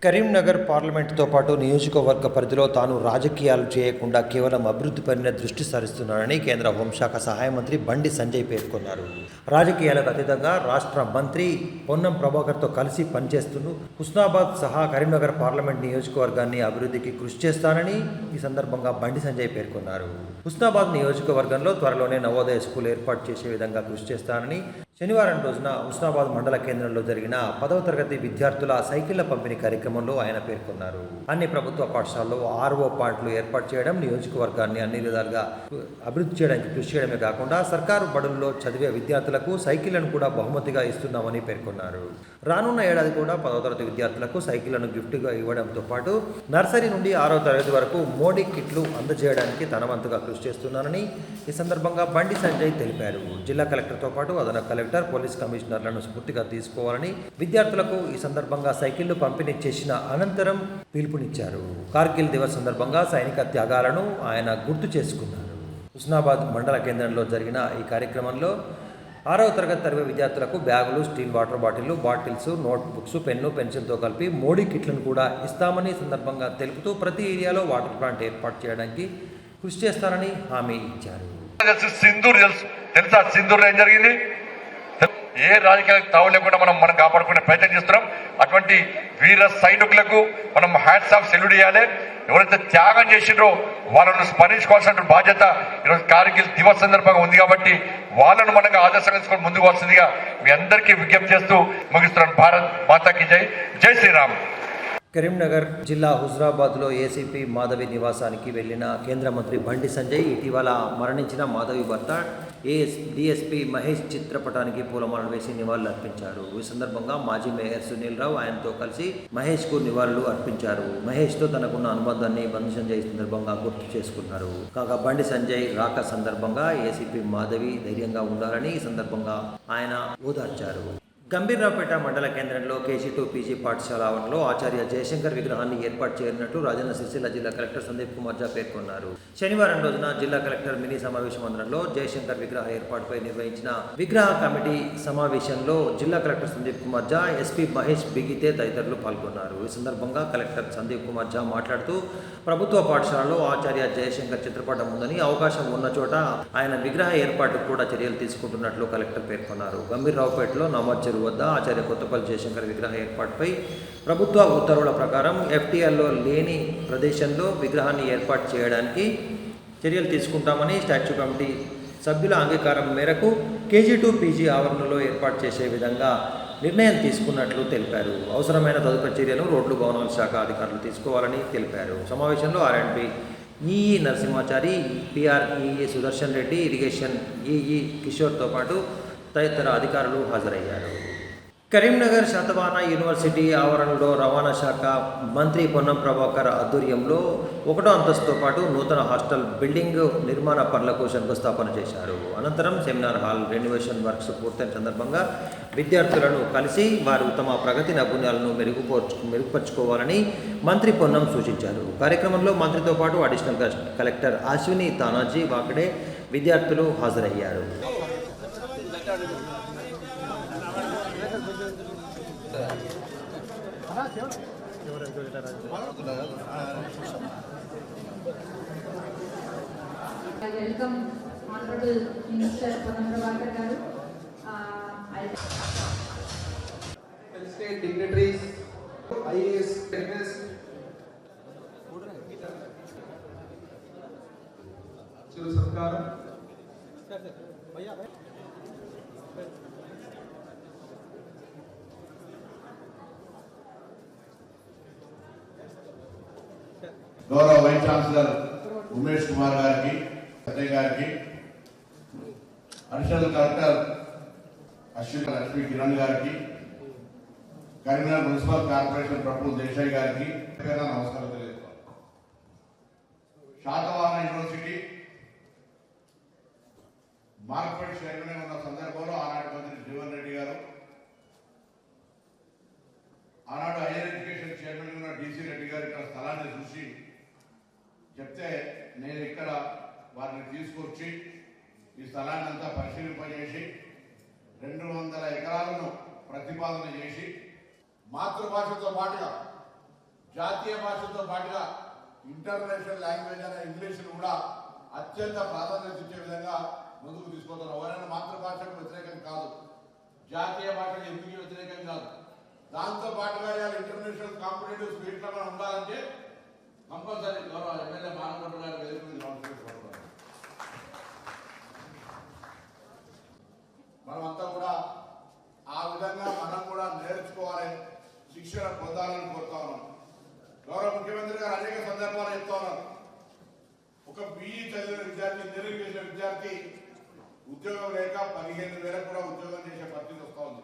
కరీంనగర్ పార్లమెంటుతో పాటు నియోజకవర్గ పరిధిలో తాను రాజకీయాలు చేయకుండా కేవలం అభివృద్ధిపైన దృష్టి సారిస్తున్నానని కేంద్ర హోంశాఖ సహాయ మంత్రి బండి సంజయ్ పేర్కొన్నారు. రాజకీయాలకు అతీతంగా రాష్ట్ర మంత్రి పొన్నం ప్రభాకర్తో కలిసి పనిచేస్తూ హుస్నాబాద్ సహా కరీంనగర్ పార్లమెంట్ నియోజకవర్గాన్ని అభివృద్ధికి కృషి చేస్తానని ఈ సందర్భంగా బండి సంజయ్ పేర్కొన్నారు. హుస్నాబాద్ నియోజకవర్గంలో త్వరలోనే నవోదయ స్కూల్ ఏర్పాటు చేసే విధంగా కృషి చేస్తానని శనివారం రోజున హుస్నాబాద్ మండల కేంద్రంలో జరిగిన 10వ తరగతి విద్యార్థుల సైకిళ్ల పంపిణీ కార్యక్రమంలో ఆయన పేర్కొన్నారు. అన్ని ప్రభుత్వ పాఠశాలలో RO పాయింట్లు ఏర్పాటు చేయడం, నియోజకవర్గాన్ని అన్ని విధాలుగా అభివృద్ధి చేయడానికి కృషి చేయడమే కాకుండా సర్కారు బడుల్లో చదివే విద్యార్థులకు సైకిళ్లను కూడా బహుమతిగా ఇస్తున్నామని పేర్కొన్నారు. రానున్న ఏడాది కూడా 10వ తరగతి విద్యార్థులకు సైకిళ్లను గిఫ్ట్గా ఇవ్వడంతో పాటు నర్సరీ నుండి 6వ తరగతి వరకు మోడీ కిట్లు అందజేయడానికి తన వంతుగా కృషి చేస్తున్నానని ఈ సందర్భంగా బండి సంజయ్ తెలిపారు. జిల్లా కలెక్టర్తో పాటు అదనపు కలెక్టర్, పోలీస్ కమిషనర్లను స్ఫూర్తిగా తీసుకోవాలని విద్యార్థులకు ఈ సందర్భంగా సైకిళ్లు పంపిణీ చేసిన అనంతరం పిలుపునిచ్చారు. కార్గిల్ దివస్ సందర్భంగా సైనిక త్యాగాలను ఆయన గుర్తు చేసుకున్నారు. హుస్నాబాద్ మండల కేంద్రంలో జరిగిన ఈ కార్యక్రమంలో 6వ తరగతి తరగతి విద్యార్థులకు బ్యాగులు, steel water bottles, notebooks, pen, పెన్సిల్తో కలిపి మోడీ కిట్లను కూడా ఇస్తామని సందర్భంగా తెలుపుతూ ప్రతి ఏరియాలో వాటర్ ప్లాంట్ ఏర్పాటు చేయడానికి కృషి చేస్తారని హామీ ఇచ్చారు. సింధూర్ ఏం జరిగింది? ఏ రాజకీయాలకు తావు లేకుండా మనం కాపాడుకునే ప్రయత్నం చేస్తున్నాం. అటువంటి వీర సైనికులకు మనం హ్యాట్స్ ఆఫ్ సెల్యూట్ చేయాలి. ఎవరైతే త్యాగం చేసిండ్రో వాళ్ళను స్మరించుకోవాల్సిన బాధ్యత ఈరోజు కార్గిల్ దివస్ సందర్భంగా ఉంది కాబట్టి వాళ్ళను మనకు ఆదర్శంగా తీసుకొని ముందుకు వస్తుందిగా మీ అందరికీ విజ్ఞప్తి చేస్తూ ముగిస్తున్నాను. భారత్ మాతాకి జై, జై శ్రీరామ్. కరీంనగర్ జిల్లా హుజరాబాద్లో ఏసీపీ మాధవి నివాసానికి వెళ్లిన కేంద్ర మంత్రి బండి సంజయ్ ఇటీవల మరణించిన మాధవి భర్త DSP మహేష్ చిత్రపటానికి పూలమాలలు వేసి నివాళులు అర్పించారు. ఈ సందర్భంగా మాజీ మేయర్ సునీల్ రావు ఆయనతో కలిసి మహేష్కు నివాళులు అర్పించారు. మహేష్తో తనకున్న అనుబంధాన్ని బండి సంజయ్ సందర్భంగా గుర్తు చేసుకున్నారు. కాగా బండి సంజయ్ రాక సందర్భంగా ఏసీపీ మాధవి ధైర్యంగా ఉండాలని ఈ సందర్భంగా ఆయన ఓదార్చారు. గంభీర్రావుపేట మండల కేంద్రంలో KG2 PG పాఠశాల ఆవరణలో ఆచార్య జయశంకర్ విగ్రహాన్ని ఏర్పాటు చేయనున్నట్లు రాజన్న సిరిసిల్ల జిల్లా కలెక్టర్ సందీప్ కుమార్ ఝా పేర్కొన్నారు. శనివారం రోజున జిల్లా కలెక్టర్ మినీ సమావేశ మందిరంలో జయశంకర్ విగ్రహ ఏర్పాటుపై నిర్వహించిన విగ్రహ కమిటీ సమావేశంలో జిల్లా కలెక్టర్ సందీప్ కుమార్ ఝా, SP మహేష్ బిగితే తదితరులు పాల్గొన్నారు. ఈ సందర్భంగా కలెక్టర్ సందీప్ కుమార్ ఝా మాట్లాడుతూ ప్రభుత్వ పాఠశాలలో ఆచార్య జయశంకర్ చిత్రపటం ఉందని, అవకాశం ఉన్న చోట ఆయన విగ్రహ ఏర్పాటుకు కూడా చర్యలు తీసుకుంటున్నట్లు కలెక్టర్ పేర్కొన్నారు. గంభీర్రావుపేటలో నమోదు వద్ద ఆచార్య కొత్తపల్లి జయశంకర్ విగ్రహ ఏర్పాటుపై ప్రభుత్వ ఉత్తర్వుల ప్రకారం FTLలో లేని ప్రదేశంలో విగ్రహాన్ని ఏర్పాటు చేయడానికి చర్యలు తీసుకుంటామని స్టాచ్యూ కమిటీ సభ్యుల అంగీకారం మేరకు KG2 PG ఆవరణలో ఏర్పాటు చేసే విధంగా నిర్ణయం తీసుకున్నట్లు తెలిపారు. అవసరమైన తదుపరి చర్యలు రోడ్లు, భవనాల శాఖ అధికారులు తీసుకోవాలని తెలిపారు. సమావేశంలో R&B EE Narasimhachari, PREE Sudarshan Reddy, irrigation EE కిషోర్తో పాటు తదితర అధికారులు హాజరయ్యారు. కరీంనగర్ శాతవాహన యూనివర్సిటీ ఆవరణలో రవాణా శాఖ మంత్రి పొన్నం ప్రభాకర్ ఆధ్వర్యంలో 1వ అంతస్తుతో పాటు నూతన హాస్టల్ బిల్డింగ్ నిర్మాణ పనులకు శంకుస్థాపన చేశారు. అనంతరం సెమినార్ హాల్ రెన్యువేషన్ వర్క్స్ పూర్తయిన సందర్భంగా విద్యార్థులను కలిసి వారు తమ ప్రగతి నైపుణ్యాలను మెరుగుపరుచుకోవాలని మంత్రి పొన్నం సూచించారు. కార్యక్రమంలో మంత్రితో పాటు అడిషనల్ కలెక్టర్ అశ్విని తానాజీ వాకడే విద్యార్థులు హాజరయ్యారు. Welcome, Honorable Minister Ponnam Prabhakar garu. State dignitaries, IAS witness, Chief Sarkar, గౌరవ వైస్ ఛాన్సలర్ ఉమేష్ కుమార్ గారికి, సత్య గారికి, అడిషనల్ కలెక్టర్ అశ్విని లక్ష్మీ కిరణ్ గారికి, కరీంనగర్ మున్సిపల్ కార్పొరేషన్ ప్రఫుల్ దేశాయ్ గారికి నమస్కారం తెలియజేస్తాను. శాతవాహన యూనివర్సిటీ మార్కెట్ చైర్మన్ ఉన్న సందర్భంలో ఆనాటి మంత్రి జీవన్ రెడ్డి గారు, ఆనాడు హైయర్ ఎడ్యుకేషన్ చైర్మన్ ఉన్న DC రెడ్డి గారు ఇక్కడ స్థలాన్ని చూసి చెప్తే నేను ఇక్కడ వారిని తీసుకొచ్చి ఈ స్థలాన్ని అంతా పరిశీలింపజేసి 200 ఎకరాలను ప్రతిపాదన చేసి మాతృభాషతో పాటుగా జాతీయ భాషతో పాటుగా ఇంటర్నేషనల్ లాంగ్వేజ్ అయిన ఇంగ్లీష్ను కూడా అత్యంత ప్రాధాన్యత ఇచ్చే విధంగా ముందుకు తీసుకుంటున్నాం. ఎవరైనా మాతృభాషకు వ్యతిరేకం కాదు, జాతీయ భాషకు ఎందుకు వ్యతిరేకం కాదు. దాంతో పాటుగా ఇంటర్నేషనల్ కాంపిటేటివ్ స్పీడ్ లో మనం ఉండాలంటే కంపల్సరీ గౌరవ ఎమ్మెల్యే మానకొండ గారు మనమంతా కూడా ఆ విధంగా మనం కూడా నేర్చుకోవాలి, శిక్షణ పొందాలని కోరుతా ఉన్నాం. గౌరవ ముఖ్యమంత్రి గారు అనేక సందర్భాలు చెప్తా ఉన్నారు. ఒక BE చదివిన విద్యార్థి, ఇంజనీరింగ్ చేసిన విద్యార్థి ఉద్యోగం లేక 15,000 కూడా ఉద్యోగం చేసే పరిస్థితి వస్తూ ఉంది.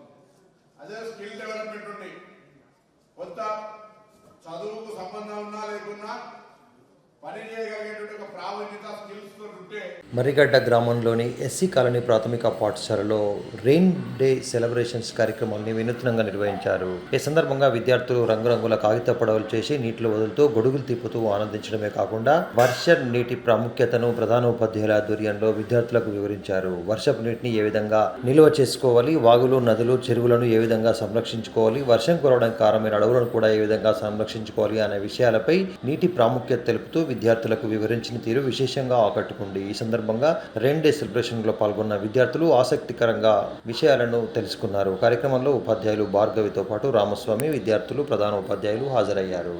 అదే స్కిల్ డెవలప్మెంట్ ఉండి కొంత చదువుకు సంబంధం ఉన్నా లేకున్నా పని చేయగలిగేటువంటి ఒక ప్రావీణ్యత స్కిల్స్ ఉంటే. మర్రిగడ్డ గ్రామంలోని ఎస్సీ కాలనీ ప్రాథమిక పాఠశాలలో రెయిన్ డే సెలబ్రేషన్స్ కార్యక్రమాన్ని వినూత్నంగా నిర్వహించారు. ఈ సందర్భంగా విద్యార్థులు రంగురంగుల కాగిత పడవలు చేసి నీటిలో వదులుతూ గొడుగులు తిప్పుతూ ఆనందించడమే కాకుండా వర్ష నీటి ప్రాముఖ్యతను ప్రధానోపాధ్యాయుల ఆధ్వర్యంలో విద్యార్థులకు వివరించారు. వర్షపు నీటిని ఏ విధంగా నిల్వ చేసుకోవాలి, వాగులు, నదులు, చెరువులను ఏ విధంగా సంరక్షించుకోవాలి, వర్షం కురవడానికి కారణమైన అడవులను కూడా ఏ విధంగా సంరక్షించుకోవాలి అనే విషయాలపై నీటి ప్రాముఖ్యత తెలుపుతూ విద్యార్థులకు వివరించిన తీరు విశేషంగా ఆకట్టుకుంది. ఈ సందర్భంగా రెయిన్ డే సెలబ్రేషన్లో పాల్గొన్న విద్యార్థులు ఆసక్తికరంగా విషయాలను తెలుసుకున్నారు. కార్యక్రమంలో ఉపాధ్యాయులు భార్గవితో పాటు రామస్వామి, విద్యార్థులు, ప్రధాన ఉపాధ్యాయులు హాజరయ్యారు.